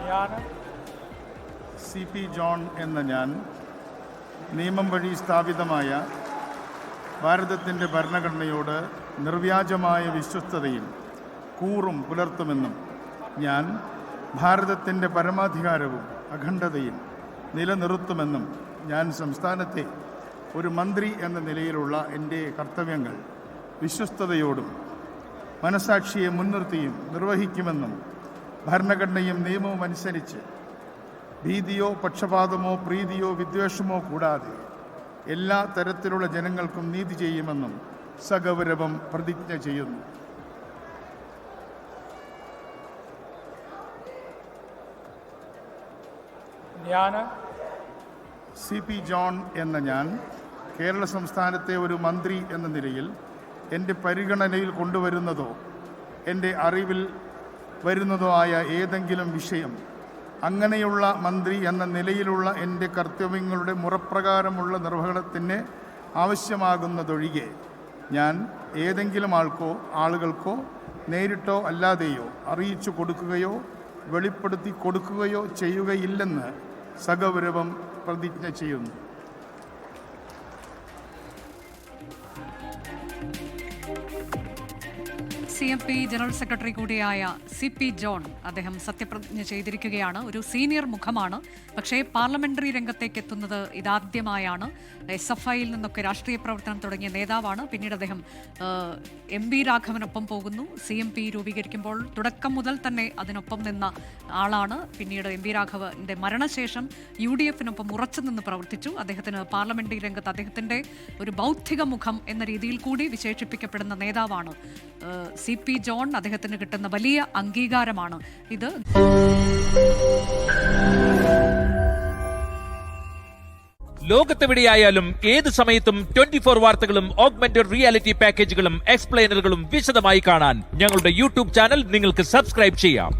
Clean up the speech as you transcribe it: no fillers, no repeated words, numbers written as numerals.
ഞാൻ CP John എന്ന ഞാൻ നിയമം വഴി സ്ഥാപിതമായ ഭാരതത്തിൻ്റെ ഭരണഘടനയോട് നിർവ്യാജമായ വിശ്വസ്തതയും കൂറും പുലർത്തുമെന്നും ഞാൻ ഭാരതത്തിൻ്റെ പരമാധികാരവും അഖണ്ഡതയും നിലനിർത്തുമെന്നും ഞാൻ സംസ്ഥാനത്തെ ഒരു മന്ത്രി എന്ന നിലയിലുള്ള എൻ്റെ കർത്തവ്യങ്ങൾ വിശ്വസ്തയോടും മനസാക്ഷിയെ മുൻനിർത്തിയും നിർവഹിക്കുമെന്നും ഭരണഘടനയും നിയമവും അനുസരിച്ച് ഭീതിയോ പക്ഷപാതമോ പ്രീതിയോ വിദ്വേഷമോ കൂടാതെ എല്ലാ തരത്തിലുള്ള ജനങ്ങൾക്കും നീതി ചെയ്യുമെന്നും സഗൗരവം പ്രതിജ്ഞ ചെയ്യുന്നു. ഞാൻ CP ജോൺ എന്ന ഞാൻ കേരള സംസ്ഥാനത്തെ ഒരു മന്ത്രി എന്ന നിലയിൽ എൻ്റെ പരിഗണനയിൽ കൊണ്ടുവരുന്നതോ എൻ്റെ അറിവിൽ വരുന്നതോ ആയ ഏതെങ്കിലും വിഷയം അങ്ങനെയുള്ള മന്ത്രി എന്ന നിലയിലുള്ള എൻ്റെ കർത്തവ്യങ്ങളുടെ മുറപ്രകാരമുള്ള നിർവഹണത്തിന് ആവശ്യമാകുന്നതൊഴികെ ഞാൻ ഏതെങ്കിലും ആളുകൾക്കോ നേരിട്ടോ അല്ലാതെയോ അറിയിച്ചു കൊടുക്കുകയോ വെളിപ്പെടുത്തി കൊടുക്കുകയോ ചെയ്യുകയില്ലെന്ന് സഗൗരവം പ്രതിജ്ഞ ചെയ്യുന്നു. CMP ജനറൽ സെക്രട്ടറി കൂടിയായ CP ജോൺ അദ്ദേഹം സത്യപ്രതിജ്ഞ ചെയ്തിരിക്കുകയാണ്. ഒരു സീനിയർ മുഖമാണ്, പക്ഷേ പാർലമെന്ററി രംഗത്തേക്ക് എത്തുന്നത് ഇതാദ്യമായാണ്. SFIയിൽ നിന്നൊക്കെ രാഷ്ട്രീയ പ്രവർത്തനം തുടങ്ങിയ നേതാവാണ്. പിന്നീട് അദ്ദേഹം MB രാഘവനൊപ്പം പോകുന്നു. CMP രൂപീകരിക്കുമ്പോൾ തുടക്കം മുതൽ തന്നെ അതിനൊപ്പം നിന്ന ആളാണ്. പിന്നീട് MB രാഘവന്റെ മരണശേഷം UDF-നൊപ്പം ഉറച്ചു നിന്ന് പ്രവർത്തിച്ചു. അദ്ദേഹത്തിന് പാർലമെന്ററി രംഗത്ത് അദ്ദേഹത്തിന്റെ ഒരു ബൗദ്ധിക മുഖം എന്ന രീതിയിൽ കൂടി വിശേഷിപ്പിക്കപ്പെടുന്ന നേതാവാണ് CP ജോൺ. അദ്ദേഹത്തിന് കിട്ടുന്ന വലിയ അംഗീകാരമാണ് ഇത്. ലോകത്തെവിടെയായാലും ഏത് സമയത്തും 24 വാർത്തകളും ഓഗ്മെന്റഡ് റിയാലിറ്റി പാക്കേജുകളും എക്സ്പ്ലെയിനറുകളും വിശദമായി കാണാൻ ഞങ്ങളുടെ YouTube ചാനൽ നിങ്ങൾക്ക് സബ്സ്ക്രൈബ് ചെയ്യാം.